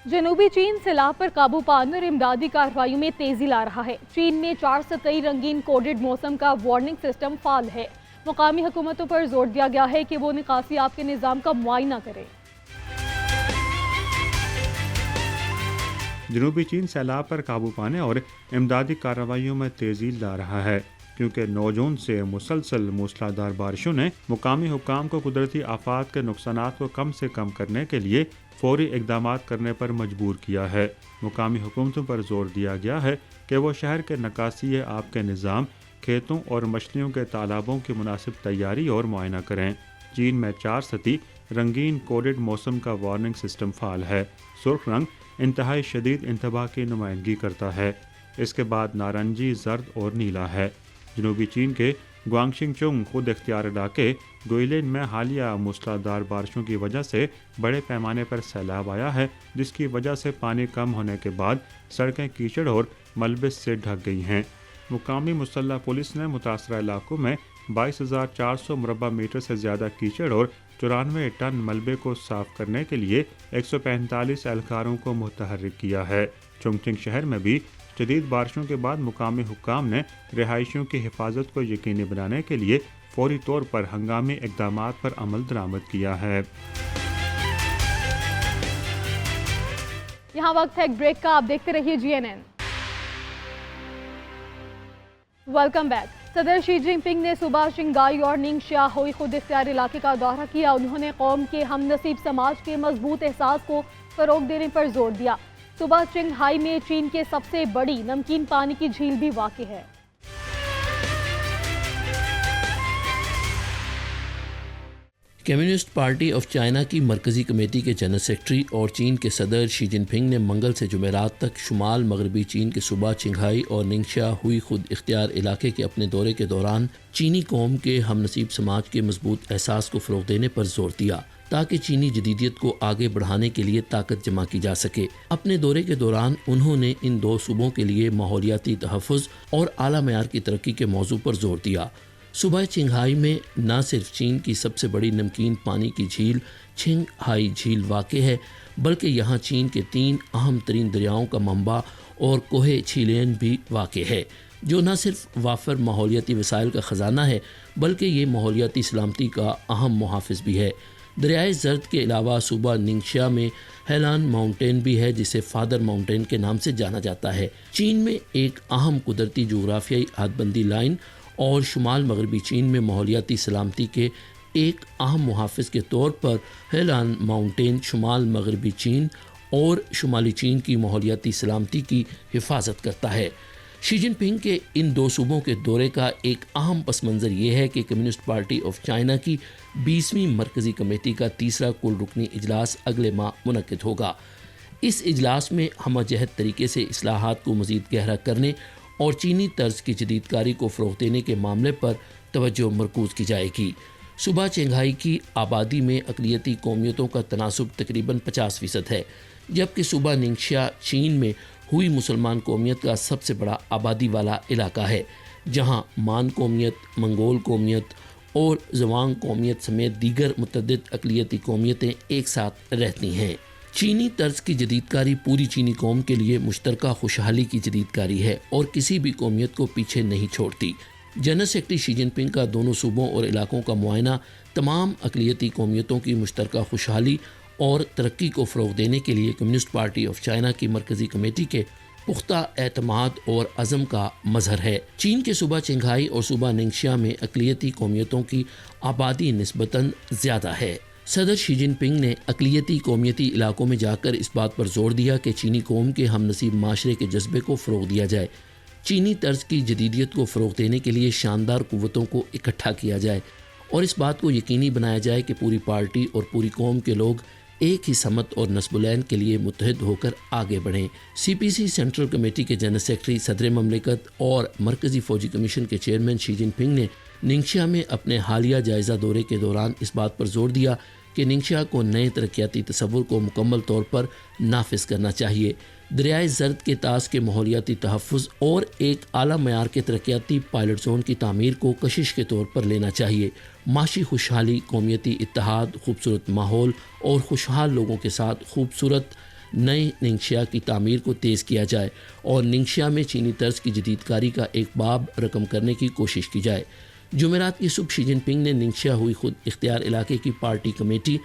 जनूबी चीन सैलाब पर काबू पाने और इमदादी कार्रवाइयों में तेजी ला रहा है। चीन में 4 से 23 रंगीन कोडेड मौसम का वार्निंग सिस्टम फाल है। मुकामी हुकूमतों पर जोर दिया गया है कि वो निकासी आपके निज़ाम का मुआयना करें। जनूबी चीन सैलाब पर काबू पाने और इमदादी कार्रवाइयों में तेजी ला रहा है, क्योंकि 9 जून से मुसलसल मूसलाधार बारिशों ने मुकामी हुक्काम को कुदरती आफात के नुकसानात को कम से कम करने के लिए फौरी इक़दामात करने पर मजबूर किया है। मुकामी हुकूमतों पर जोर दिया गया है कि वो शहर के नकासी आब के निज़ाम, खेतों और मछलियों के तालाबों की मुनासिब तैयारी और मुआयना करें। चीन में 4 सतही रंगीन कोडेड मौसम का वार्निंग सिस्टम फाल है। सुर्ख रंग इंतहाई शदीद इंतबाह की नुमाइंदगी करता है। इसके बाद नारंगी, जर्द और नीला है। जनूबी चीन के ग्वांगशिंगचुंग खुद इख्तियार इलाके गुइलिन में हालिया मूसलाधार बारिशों की वजह से बड़े पैमाने पर सैलाब आया है, जिसकी वजह से पानी कम होने के बाद सड़कें कीचड़ और मलबे से ढक गई हैं। मुकामी मुसल्लह पुलिस ने मुतासरा इलाकों में 22,400 मुरबा मीटर से ज़्यादा कीचड़ और 94 टन मलबे को साफ करने के लिए 145 एहलकारों को मुतहर्रिक किया है। चोंगचिंग शहर में भी शदीद बारिशों के बाद मुकामी हुक्काम ने रिहायशियों की हिफाजत को यकीनी बनाने के लिए फौरी तौर पर हंगामी इक़दामात पर अमल दरामद किया है। यहाँ वक्त है एक ब्रेक का, आप देखते रहिए GNN। Welcome back. सदर शी जिनपिंग ने सुबह शिंगाई और निंगशिया हुई खुद इख्तियार इलाके का दौरा किया। उन्होंने कौम के हम नसीब समाज के मजबूत एहसास को फरोग देने पर जोर दिया। सुबह चिंगहाई में चीन के सबसे बड़ी नमकीन पानी की झील भी वाक़ है। कम्युनिस्ट पार्टी ऑफ चाइना की मरकज़ी कमेटी के जनरल सेक्रेटरी और चीन के सदर शी जिनपिंग ने मंगल से जुमेरात तक शुमाल मगरबी चीन के सूबा चिंगहाई और निंगशिया हुई खुद इख्तियार इलाके के अपने दौरे के दौरान चीनी कौम के हम नसीब समाज के मजबूत एहसास को फ़रोग़ देने पर जोर दिया, ताकि चीनी जदीदियत को आगे बढ़ाने के लिए ताकत जमा की जा सके। अपने दौरे के दौरान उन्होंने इन 2 सूबों के लिए माहौलियाती तहफ़्फ़ुज़ और आला मयार की तरक्की के मौजू पर जोर दिया। सुबह चिंगहाई में न सिर्फ चीन की सबसे बड़ी नमकीन पानी की झील चिंगहाई झील वाक़ है, बल्कि यहाँ चीन के 3 अहम तरीन दरियाओं का मंबा और कोहे छिलियन भी वाक़ है, जो न सिर्फ वाफर माहौलियाती वसाइल का ख़जाना है, बल्कि ये माहौलियाती सलामती का अहम मुहाफ़िज़ भी है। दरियाए जर्द के अलावा सूबा निंगशिया में हेलान माउंटेन भी है, जिसे फादर माउंटेन के नाम से जाना जाता है। चीन में एक अहम कुदरती जोग्राफियाई हदबंदी लाइन और शुमाल मगरबी चीन में माहौलियाती सलामती के एक अहम मुहाफ़िज़ के तौर पर हेलान माउंटेन शुमाल मगरबी चीन और शुमाली चीन की माहौलियाती सलामती की हिफाजत करता है। शी जिनपिंग के इन 2 सूबों के दौरे का एक अहम पस मंज़र ये है कि कम्युनिस्ट पार्टी ऑफ चाइना की 20वीं मरकज़ी कमेटी का 3रा कुल रुकनी इजलास अगले माह मुनक़िद होगा। इस इजलास में हमजहद तरीके से इस्लाहात को मज़ीद गहरा करने और चीनी तर्ज की जदीदकारी को फ़रोग़ देने के मामले पर तवज्जो मरकूज़ की जाएगी। सूबा चिंगहाई की आबादी में अक़लियती कौमियतों का तनासुब तकरीबन 50% है, जबकि सूबा निंगशिया चीन में हुई मुसलमान कौमियत का सबसे बड़ा आबादी वाला इलाका है, जहाँ मान कौमियत, मंगोल कौमियत और जवांग कौमियत समेत दीगर मुतअद्दिद अक़लियती कौमियतें एक साथ रहती हैं। चीनी तर्ज की जदीदकारी पूरी चीनी कौम के लिए मुश्तरका खुशहाली की जदीदकारी है और किसी भी कौमियत को पीछे नहीं छोड़ती। जनरल सेक्रेटरी शी जिनपिंग का दोनों सूबों और इलाकों का मुआयना तमाम अक़लियती कौमियतों की मुश्तरका खुशहाली और तरक्की को फ़रोग़ देने के लिए कम्युनिस्ट पार्टी ऑफ चाइना की मरकज़ी कमेटी के पुख्ता एतमाद और अज़म का मज़हर है। चीन के सूबा चिंगहाई और सूबा निंगशिया में अक़लियती कौमियतों की आबादी निस्बतन ज़्यादा है। सदर शी जिनपिंग ने अक़लियती कौमियती इलाकों में जाकर इस बात पर जोर दिया कि चीनी कौम के हम नसीब माशरे के जज्बे को फ़रोग़ दिया जाए, चीनी तर्ज की जदीदियत को फ़रोग़ देने के लिए शानदार क़ुव्वतों को इकट्ठा किया जाए और इस बात को यकीनी बनाया जाए कि पूरी पार्टी और पूरी कौम के लोग एक ही समत और नस्बुलैन के लिए मुत्तहिद होकर आगे बढ़ें। CPC सेंट्रल कमेटी के जनरल सेक्रेटरी, सदर ममलिकत और मरकज़ी फ़ौजी कमीशन के चेयरमैन शी जिनपिंग ने निंगशिया में अपने हालिया जायज़ा दौरे के दौरान इस बात पर जोर दिया कि निंगशिया को नए तरक्याती तसव्वुर को मुकम्मल तौर पर नाफिज करना चाहिए, دریائے زرد کے طاس کے ماحولیاتی تحفظ اور ایک اعلیٰ معیار کے ترقیاتی پائلٹ زون کی تعمیر کو کشش کے طور پر لینا چاہیے۔ معاشی خوشحالی، قومیتی اتحاد، خوبصورت ماحول اور خوشحال لوگوں کے ساتھ خوبصورت نئے ننگشیا کی تعمیر کو تیز کیا جائے اور ننگشیا میں چینی طرز کی جدید کاری کا ایک باب رقم کرنے کی کوشش کی جائے۔ جمعرات کی صبح شی جن پنگ نے ننگشیا ہوئی خود اختیار علاقے کی پارٹی کمیٹی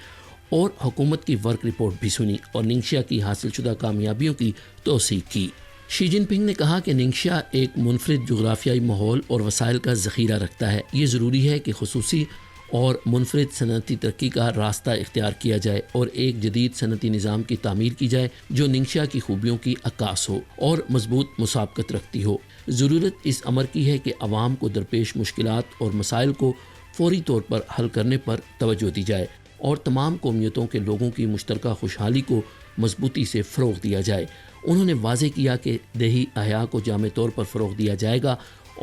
اور حکومت کی ورک رپورٹ بھی سنی اور ننگشیا کی حاصل شدہ کامیابیوں کی توثیق کی۔ شی جن پنگ نے کہا کہ ننگشیا ایک منفرد جغرافیائی ماحول اور وسائل کا ذخیرہ رکھتا ہے۔ یہ ضروری ہے کہ خصوصی اور منفرد صنعتی ترقی کا راستہ اختیار کیا جائے اور ایک جدید صنعتی نظام کی تعمیر کی جائے جو ننگشیا کی خوبیوں کی عکاس ہو اور مضبوط مسابقت رکھتی ہو۔ ضرورت اس امر کی ہے کہ عوام کو درپیش مشکلات اور مسائل کو فوری طور پر حل کرنے پر توجہ دی جائے اور تمام قومیتوں کے لوگوں کی مشترکہ خوشحالی کو مضبوطی سے فروغ دیا جائے۔ انہوں نے واضح کیا کہ دیہی احیاء کو جامع طور پر فروغ دیا جائے گا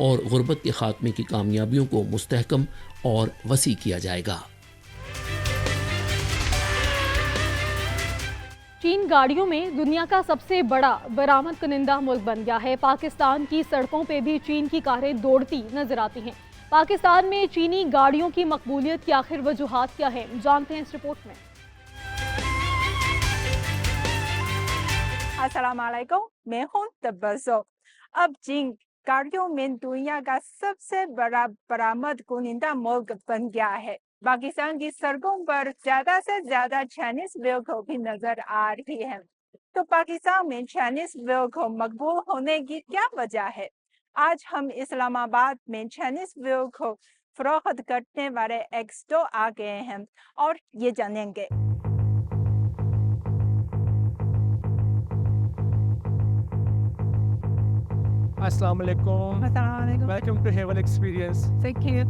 اور غربت کے خاتمے کی کامیابیوں کو مستحکم اور وسیع کیا جائے گا۔ چین گاڑیوں میں دنیا کا سب سے بڑا برآمد کنندہ ملک بن گیا ہے۔ پاکستان کی سڑکوں پہ بھی چین کی کاریں دوڑتی نظر آتی ہیں۔ پاکستان میں چینی گاڑیوں کی مقبولیت کی آخر وجوہات کیا ہیں، جانتے ہیں اس رپورٹ میں۔ السلام علیکم، میں ہوں تبسم۔ اب چین گاڑیوں میں دنیا کا سب سے بڑا برآمد کنندہ ملک بن گیا ہے۔ پاکستان کی سڑکوں پر زیادہ سے زیادہ چائنیز وہیکل بھی نظر آ رہی ہے۔ تو پاکستان میں چائنیز وہیکل مقبول ہونے کی کیا وجہ ہے؟ آج ہم اسلام آباد میں چائنیز وہیکل فروخت کرنے والے ایک اسٹور آ گئے ہیں اور یہ جانیں گے۔ السلام علیکم۔ السلام علیکم۔ Welcome to heaven experience. Thank you۔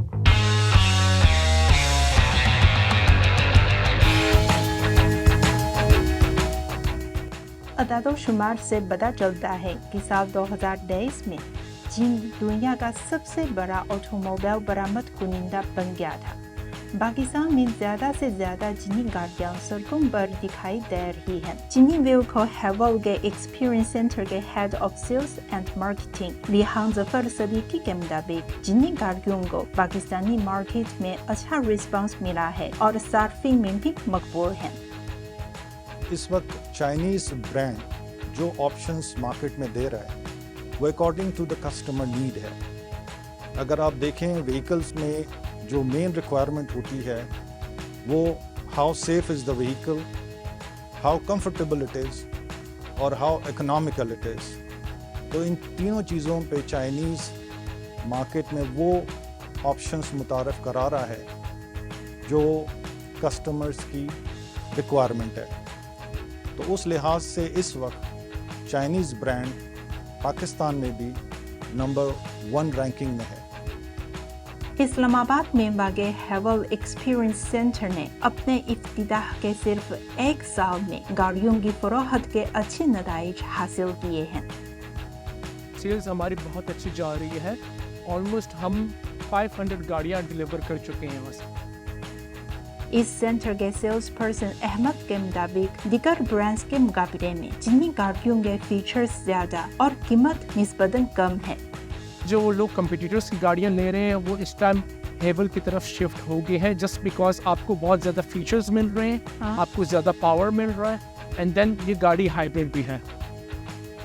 اعداد و شمار سے پتہ چلتا ہے کہ سال 2023 میں چین دنیا کا سب سے بڑا آٹو موبائل برآمد کنندہ بن گیا تھا۔ پاکستان میں زیادہ سے زیادہ چینی گاڑیاں سڑکوں پر دکھائی دے رہی ہیں۔ چینی وہیکل ہیول کے ایکسپیرینس سینٹر کے head of sales and marketing Rehan Zafar Siddiqui کے مطابق چینی گاڑیوں کو پاکستانی مارکیٹ میں اچھا رسپانس ملا ہے اور صارفین میں بھی مقبول ہیں۔ اس وقت چائنیز برانڈ جو آپشنز مارکیٹ میں دے رہا ہے وہ according to the customer need ہے۔ اگر آپ دیکھیں وہیکلس میں جو مین ریکوائرمنٹ ہوتی ہے وہ how safe is the vehicle, how comfortable it is اور ہاؤ اکنامیکل اٹ از۔ تو ان تینوں چیزوں پہ چائنیز مارکیٹ میں وہ آپشنز متعارف کرا رہا ہے جو کسٹمرز کی ریکوائرمنٹ ہے۔ تو اس لحاظ سے اس وقت چائنیز برانڈ پاکستان میں بھی نمبر 1 رینکنگ میں ہے۔ اسلام آباد میں واقع ہیول ایکسپیرینس سینٹر نے اپنے افتتاح کے صرف 1 سال میں گاڑیوں کی فروخت کے اچھے نتائج حاصل کیے ہیں۔ سیلز ہماری بہت اچھی جا رہی ہے، آلموسٹ ہم 500 گاڑیاں ڈیلیور کر چکے ہیں وہاں سے۔ اس سینٹر کے سیلز پرسن احمد کے مطابق دیگر برانڈز کے مقابلے میں چینی گاڑیوں کے فیچرز زیادہ اور قیمت نسبتاً کم ہے۔ جو وہ لوگ کمپیٹیٹرس کی گاڑیاں لے رہے ہیں وہ اس ٹائم ہیول کی طرف شفٹ ہو گئے ہیں، جسٹ بیکاز آپ کو بہت زیادہ فیچرز مل رہے ہیں، آپ کو زیادہ پاور مل رہا ہے، اینڈ دین یہ گاڑی ہائیبرڈ بھی ہے۔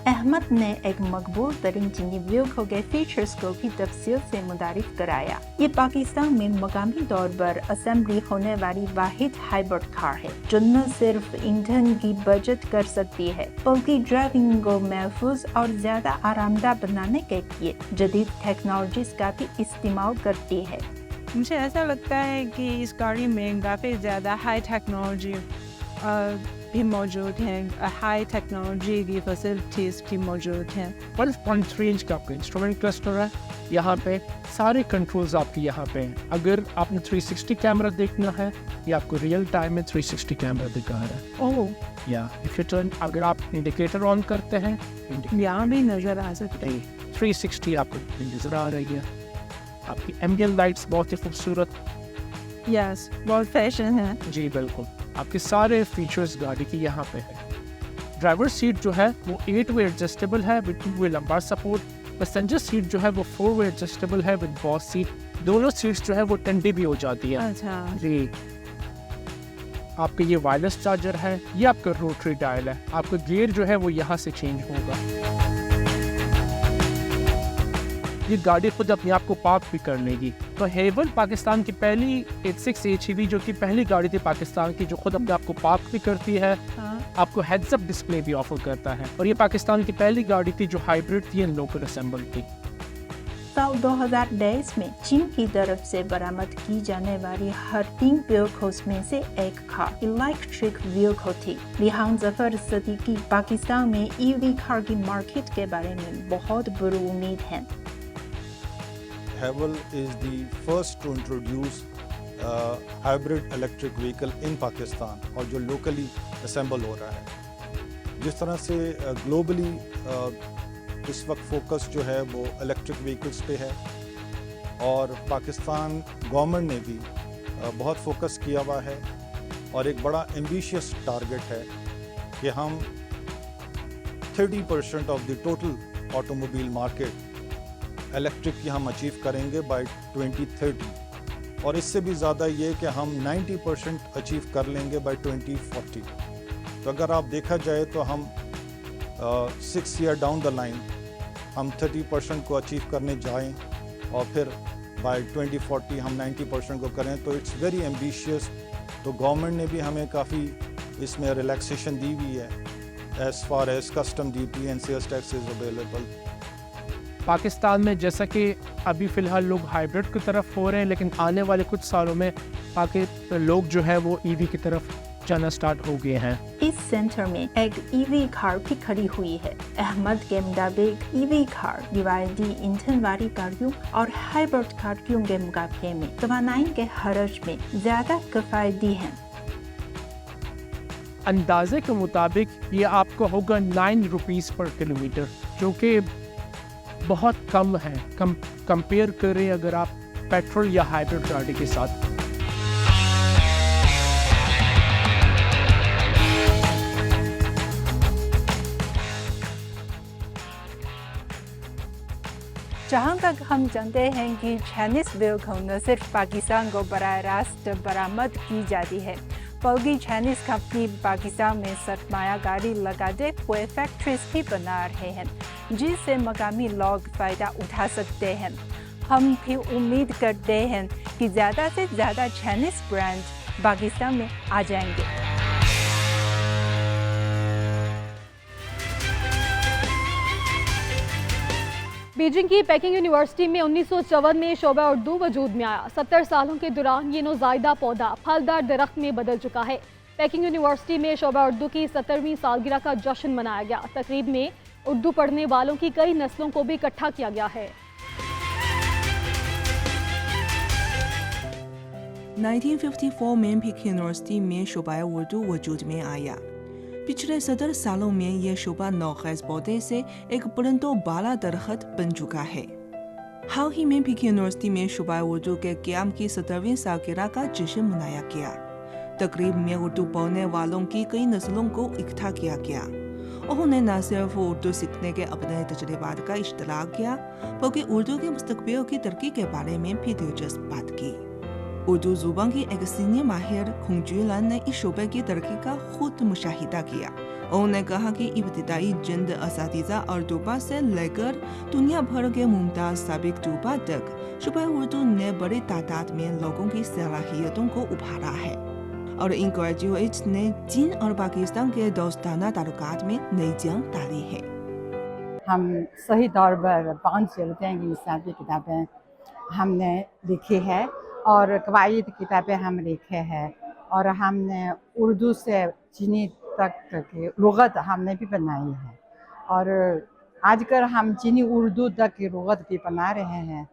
احمد نے ایک مقبول ترین چینی وہیکل کے فیچرز کو بھی تفصیل سے متعارف کرایا۔ یہ پاکستان میں مقامی طور پر اسمبلی ہونے والی واحد ہائیبرڈ کار ہے جو نہ صرف ایندھن کی بچت کر سکتی ہے بلکہ ڈرائیونگ کو محفوظ اور زیادہ آرام دہ بنانے کے لیے جدید ٹیکنالوجیز کا بھی استعمال کرتی ہے۔ مجھے ایسا لگتا ہے کہ اس گاڑی میں کافی زیادہ ہائی ٹیکنالوجی بھی موجود ہیں، ہائی ٹیکنالوجی کی فیسلٹیز بھی موجود ہیں۔ 12.3 انچ کا آپ کا انسٹرومنٹ کلسٹر ہے، یہاں پہ سارے کنٹرولز آپ کے یہاں پہ ہیں۔ اگر آپ نے 360 کیمرہ دیکھنا ہے یہ آپ کو ریئل ٹائم میں 360 کیمرہ دکھا رہا ہے۔ یا اگر آپ انڈیکیٹر آن کرتے ہیں یہاں بھی نظر آ سکتے ہیں 360 آپ کو نظر آ رہی ہے۔ آپ کی ایمبیئنٹ لائٹس بہت ہی خوبصورت، یس بہت فیشن ہے۔ جی بالکل، آپ کے سارے فیچرز گاڑی کی یہاں پہ ہے۔ ड्राइवर सीट जो है वो 8 वे एडजस्टेबल है with 2 way lumbar support, passenger seat जो है वो 4 वे एडजस्टेबल है विद बॉस सीट, दोनों सीट्स जो है वो टेंडी भी हो जाती है। अच्छा जी, आपका ये वायरलेस चार्जर है, ये आपका रोटरी डायल है, आपका गियर जो है वो यहाँ से चेंज होगा। ये गाड़ी खुद अपने आप को पार्क भी कर लेगी। तो हेवल पाकिस्तान की पहली 86 HEV जो कि पहली गाड़ी थी पाकिस्तान की जो खुद अपने आप को पार्क भी करती है, आपको हेड्स अप डिस्प्ले भी ऑफर करता है, और ये पाकिस्तान की पहली गाड़ी थी जो हाइब्रिड थी एंड लोकल असेंबल थी। साल 2023 में चीन की तरफ से बरामद की जाने वाली हर 3 व्हीकल्स में से एक कार इलेक्ट्रिक व्हीकल थी। रिहान जफर सदीकी पाकिस्तान में EV कार की मार्केट के बारे में बहुत बड़ी उम्मीद है। Haval is the first to introduce hybrid electric vehicle in Pakistan और जो locally assemble हो रहा है। जिस तरह से globally इस वक्त फोकस जो है वो इलेक्ट्रिक व्हीकल्स पे है, और पाकिस्तान गवर्नमेंट ने भी बहुत फोकस किया हुआ है, और एक बड़ा एम्बिशियस टारगेट है कि हम 30% of the total automobile market electric की हम अचीव करेंगे बाय 2030, और इससे भी ज़्यादा ये कि हम 90% अचीव कर लेंगे बाय 2040। तो अगर आप देखा जाए तो हम 6 ईयर डाउन द लाइन हम 30% को अचीव करने जाएं, और फिर बाय 2040 हम 90% को करें, तो इट्स वेरी एम्बिशियस। तो गवर्नमेंट ने भी हमें काफ़ी इसमें रिलैक्सेशन दी हुई है as far as custom duty and sales tax is available. Pakistan में जैसा कि अभी फ़िलहाल लोग हाइब्रिड की तरफ हो रहे हैं, लेकिन आने वाले कुछ सालों में लोग जो है वो EV की तरफ जाना स्टार्ट हो गए हैं। इस सेंटर में एक EV कार भी खड़ी हुई है। अहमद के मुताबिक EV कार BYD ईंधन वाली गाड़ियों और हाइब्रिड गाड़ियों के मुकाबले में तवानाई के खर्च में ज्यादा किफायती है। अंदाजे के मुताबिक ये आपको होगा 9 रुपीज़ पर किलोमीटर, जो कि बहुत कम है कंपेयर करें अगर आप पेट्रोल या हाइब्रिड गाड़ी के साथ। जहाँ तक हम जानते हैं कि चाइनीज व्हीकल न सिर्फ पाकिस्तान को बराह रास्त बरामद की जाती है, बल्कि चाइनीज कंपनी पाकिस्तान में सरमायाकारी लगाते हुए फैक्ट्रीज भी बना रहे हैं, जिससे मकामी लोग फ़ायदा उठा सकते हैं। हम भी उम्मीद करते हैं कि ज़्यादा से ज़्यादा चाइनीज ब्रांड पाकिस्तान में आ जाएंगे। बीजिंग की पेकिंग यूनिवर्सिटी में 1954 में शोबा उर्दू वजूद में आया। 70 सालों के दौरान ये नौज़ायदा पौधा फलदार दरख्त में बदल चुका है। पेकिंग यूनिवर्सिटी में शोबा उर्दू की 70वीं सालगिरह का जश्न मनाया गया। तकरीब में उर्दू पढ़ने वालों की कई नस्लों को भी इकट्ठा किया गया है। 1954 में पेकिंग यूनिवर्सिटी में शोबा उर्दू वजूद में आया। पिछले 70 सालों में यह शोबा नौखेज़ पौधे से एक बुलंदो बाला दरख्त बन चुका है। हाल ही में पेकिंग यूनिवर्सिटी में शोबा उर्दू के क़याम की 70वीं सालगिरह का जश्न मनाया गया। तकरीब में उर्दू पढ़ने वालों की कई नस्लों को इकट्ठा किया गया। उन्होंने न सिर्फ उर्दू सीखने के अपने तजुर्बात का इश्तराक किया, बल्कि उर्दू के मुस्तक़बिल की तरक्की के बारे में भी दिलचस्प बात की। उर्दू ज़ुबान की एक सीनियर माहिर खुंगजुलान ने इस शोबे की तरक्की का खुद मुशाहिदा किया। उन्होंने कहा कि इब्तिदाई जंद असातिज़ा और तलबा से लेकर दुनिया भर के मुमताज़ साबिक तलबा तक शोबा उर्दू ने बड़ी तादाद में लोगों की सलाहियतों को उभारा है, और इन ग्रेजुएट्स ने चीन और पाकिस्तान के दोस्ताना ताल्लुकात में नई जंग डाली है। हम सही तौर पर पहुँच चलते हैं कि इस्लामी किताबें हमने लिखी है और कवायद किताबें हम लिखे हैं, और हमने उर्दू से चीनी तक की लुग़त हमने भी बनाई है, और आजकल हम चीनी उर्दू तक की लुग़त भी बना रहे हैं।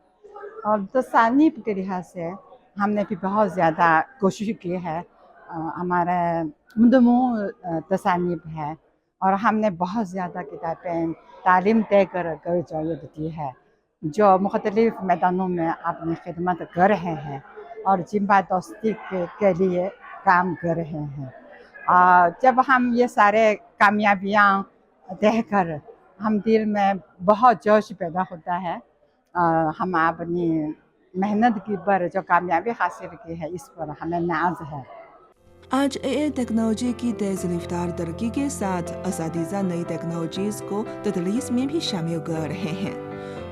और तसानीफ के लिहाज से हमने भी बहुत ज़्यादा कोशिश की है। हमारा मुदमू तसानीफ है, और हमने बहुत ज़्यादा किताबें तालीम तय कर ग्रेजुएट की है, जो मुख्तलिफ़ मैदानों में अपनी खिदमत कर रहे हैं और जिम्बा दोस्ती के लिए काम कर रहे हैं। जब हम ये सारे कामयाबियाँ देखकर हम दिल में बहुत जोश पैदा होता है। हम अपनी मेहनत की पर जो कामयाबी हासिल की है इस पर हमें नाज है। आज एआई टेक्नोलॉजी की तेज रफ्तार तरक्की के साथ असातिज़ा नई टेक्नोलॉजीज़ को तदरीस में भी शामिल कर रहे हैं।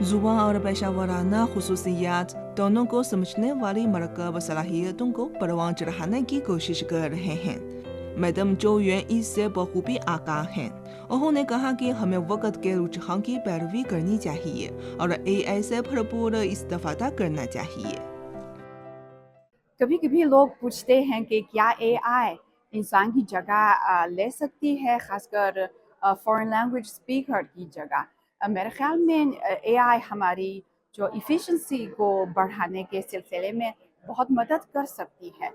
ज़ुबान और पेशा-वराना खुसूसियात दोनों को समझने वाली मरकब सलाहियतों को परवान चढ़ाने की कोशिश कर रहे हैं। मैडम जो युएन इससे बखूबी आगाह हैं। उन्होंने कहा कि हमें वक्त के रुझान की पैरवी करनी चाहिए और एआई से भरपूर इस्तेफादा करना चाहिए। कभी कभी लोग पूछते हैं कि क्या एआई इंसान की जगह ले सकती है, खासकर फॉरेन लैंग्वेज स्पीकर की जगह। मेरे ख्याल में एआई हमारी जो इफ़िशेंसी को बढ़ाने के सिलसिले में बहुत मदद कर सकती है,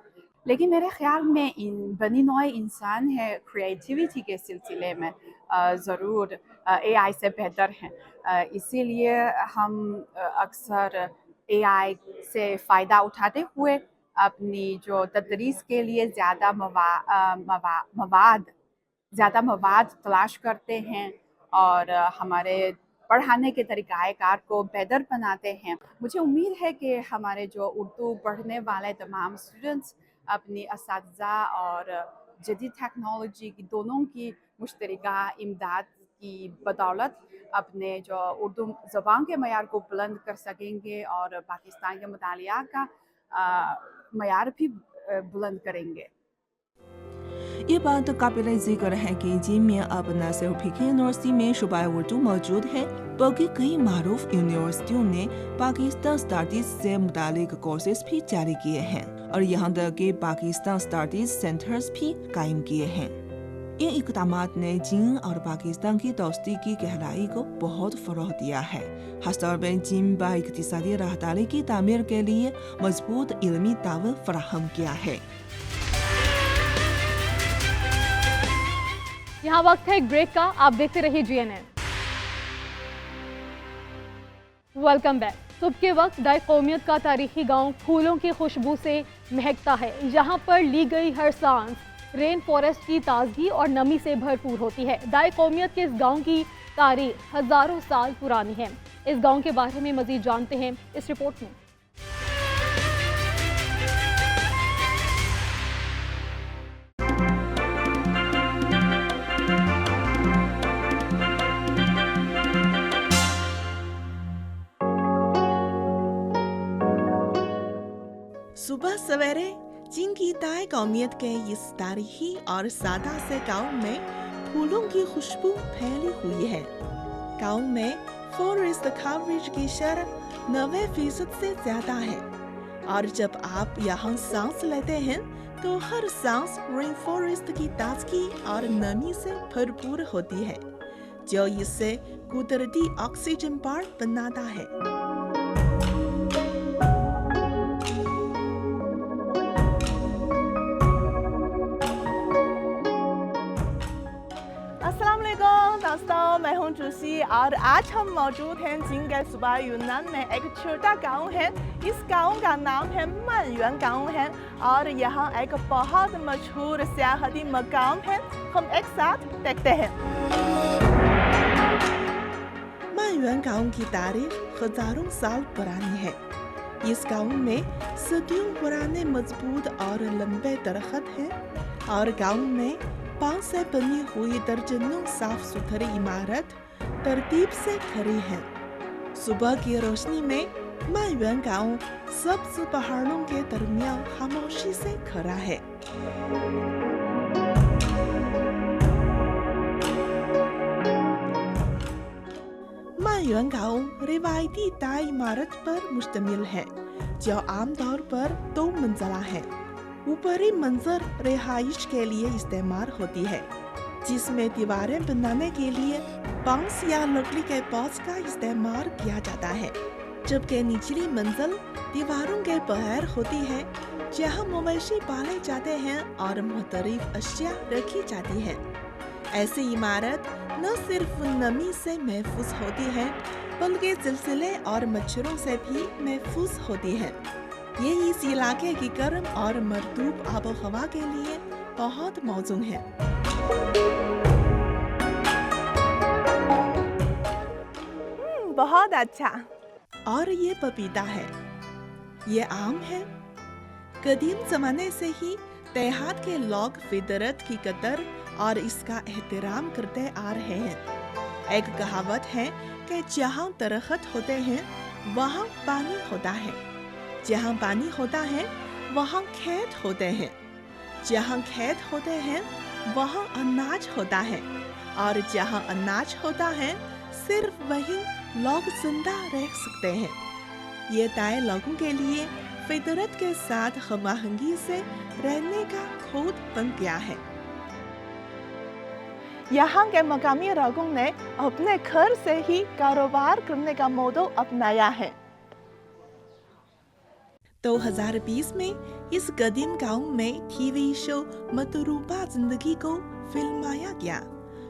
लेकिन मेरे ख्याल में बनी नौए इंसान है क्रिएटिविटी के सिलसिले में ज़रूर एआई से बेहतर हैं। इसीलिए हम अक्सर एआई से फ़ायदा उठाते हुए अपनी जो तदरीस के लिए ज़्यादा मवाद तलाश करते हैं और हमारे पढ़ाने के तरीक़ाकार को बेहतर बनाते हैं। मुझे उम्मीद है कि हमारे जो उर्दू पढ़ने वाले तमाम स्टूडेंट्स अपनी असातिज़ा और जदीद टेक्नोलॉजी की दोनों की मुश्तरका इमदाद की बदौलत अपने जो उर्दू ज़बान के मयार को बुलंद कर सकेंगे और पाकिस्तान के मुतालिया का मयार भी बुलंद करेंगे। ये बात काबिल जिक्र है कि जिन में अब न सिर्फ पीकिंग यूनिवर्सिटी में शुबा उर्दू मौजूद है, बल्कि कई मारूफ यूनिवर्सिटियों ने पाकिस्तान स्टडीज से मुतालिक कोर्सेज भी जारी किए हैं और यहाँ तक कि पाकिस्तान स्टडीज सेंटर्स भी कायम किए हैं। इन इक़दामात ने चीन और पाकिस्तान की दोस्ती की गहराई को बहुत फ़रोग़ दिया है। खासतौर पर चीन बा इक़्तिसादी राहदारी की तामीर के लिए मजबूत इल्मी ताउन फराहम किया है। यहाँ वक्त है एक ब्रेक का, आप देखते रहिए जीएनएन। Welcome back. सुबह के वक्त दाई कौमियत का तारीखी गांव फूलों की खुशबू से महकता है। यहाँ पर ली गई हर सांस रेन फॉरेस्ट की ताजगी और नमी से भरपूर होती है। दाई कौमियत के इस गांव की तारीख हजारों साल पुरानी है। इस गांव के बारे में मजीद जानते हैं इस रिपोर्ट में। सुबह सवेरे चीन की दाई कौमियत के इस तारीखी और सादा से गांव में फूलों की खुशबू फैली हुई है। गांव में फॉरेस्ट कवरेज की शरह 90% से ज्यादा है और जब आप यहाँ सांस लेते हैं तो हर सांस रेन फॉरेस्ट की ताजगी और नमी से भरपूर होती है, जो इससे कुदरती ऑक्सीजन बार बनाता है। दोस्तों, मैं हूं जूसी और आज हम मौजूद हैं चीन के सूबा यूनान में एक छोटा गांव है। इस गांव का नाम है मानयुआन गांव है और यहाँ एक बहुत मशहूर सियाहती मकाम है। हम एक साथ देखते हैं। मानयुआन गांव की तारीख हजारों साल पुरानी है। इस गांव में सदियों पुराने मजबूत और लंबे दरख्त हैं और गांव में बांस से बनी हुई दर्जनों साफ सुथरी इमारत तरतीब से खड़ी हैं। सुबह की रोशनी में मानयुआन गांव सब्ज पहाड़ों के दरमियान खामोशी से खड़ा है। मानयुआन गांव रिवायती दाई इमारत पर मुश्तमिल है, जो आमतौर पर 2 मंजिला है। ऊपरी मंजर रिहाइश के लिए इस्तेमाल होती है, जिसमें दीवारें बनाने के लिए बांस या लकड़ी के पॉट्स का इस्तेमाल किया जाता है, जबकि निचली मंजिल दीवारों के बगैर होती है, जहां मवेशी पाले जाते हैं और मुख्तलिफ अशिया रखी जाती है। ऐसी इमारत न सिर्फ नमी से महफूज होती है, बल्कि ज़िलज़िले और मच्छरों से भी महफूज होती है। ये इस इलाके की गर्म और मरतूब आबो हवा के लिए बहुत मौजूद हैं। बहुत अच्छा। और ये पपीता है, ये आम है। कदीम जमाने से ही देहात के लोग फितरत की कदर और इसका एहतराम करते आ रहे हैं। एक कहावत है कि जहाँ दरख्त होते हैं वहाँ पानी होता है, जहाँ पानी होता है वहाँ खेत होते हैं, जहाँ खेत होते हैं वहाँ अनाज होता है, और जहाँ अनाज होता है सिर्फ वहीं लोग जिंदा रह सकते हैं। ये तय लोगों के लिए फितरत के साथ हमआहंगी से रहने का खोद बन गया है। यहाँ के मकामी लोगों ने अपने घर से ही कारोबार करने का मॉडल अपनाया है। 2020 में इस कदीम गांव में टीवी शो मतरूबा जिंदगी को फिल्माया गया।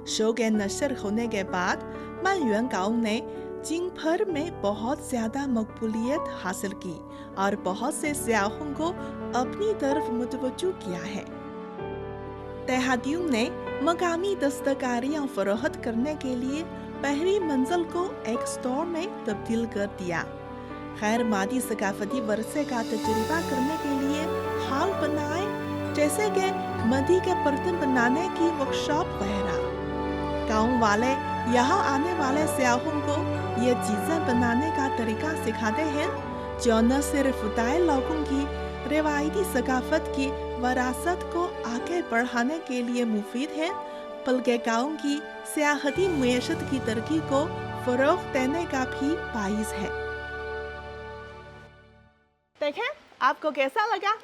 शो के नशर होने के बाद मानयुआन गांव ने चीन भर में बहुत ज्यादा मकबूलियत हासिल की और बहुत से सयाहों को अपनी तरफ मुतवज्जो किया है। देहातियों ने मकामी दस्तकारियां फरोख्त करने के लिए पहली मंजिल को एक स्टोर में तब्दील कर दिया। गैर मादी सकाफती वर्षे का तजुर्बा करने के लिए हाल बनाए, जैसे कि मदी के बर्तन बनाने की वर्कशॉप वगैरह। गाँव वाले यहाँ आने वाले सयाहों को ये चीजें बनाने का तरीका सिखाते हैं, जो न सिर्फ दाई लोगों की रिवायती सकाफत की वरासत को आगे बढ़ाने के लिए मुफीद है, बल्कि गाँव की सियाहती मुआशरत की तरक्की को फरोग देने का भी बाइस है। देखें, आपको कैसा लगा?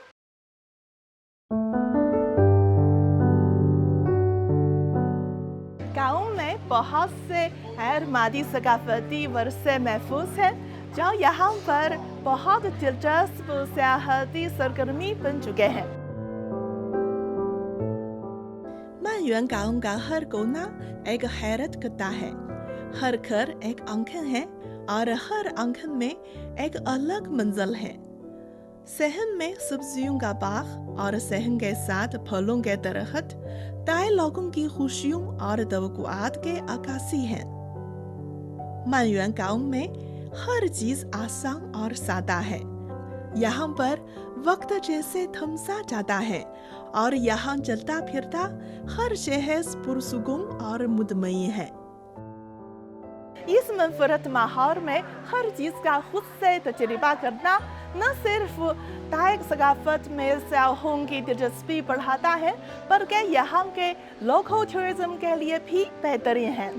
गाँव में बहुत से गैर मादी सकाफती वर्षे महफूज हैं, जो यहाँ पर बहुत दिलचस्प सियाहती सरगर्मी बन चुके हैं। मानयुआन गाँव का हर कोना एक हैरत करता है। हर घर एक आंगन है और हर आंगन में एक अलग मंजिल है। सहन में सब्जियों का बाग और सहन के साथ फलों के दरख्त दाई लोगों की खुशियों और तवक्कुआत के अक्कासी हैं। मानयुआन गाँव में हर चीज आसान और सादा है। यहाँ पर वक्त जैसे थमसा जाता है और यहाँ चलता फिरता हर शहर पुरसुकून और मुतमईन है। इस मनफरत माहौल में हर चीज का खुद से तजुर्बा करना न सिर्फ दाई सकाफत में सयाहों की दिलचस्पी बढ़ाता है, बल्कि यहाँ के लोकल टूरिज्म के लिए भी बेहतरीन है।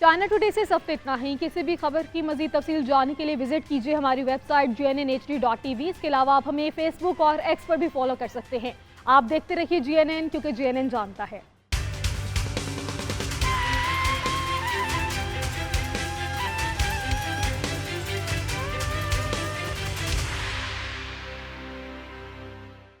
चाइना टुडे से सब इतना ही। किसी भी खबर की मजीद तफसील जानने के लिए विजिट कीजिए हमारी वेबसाइट GNNHD.tv। इसके अलावा आप हमें फेसबुक और एक्स पर भी फॉलो कर सकते हैं। आप देखते रहिए GNN, क्योंकि GNN जानता है।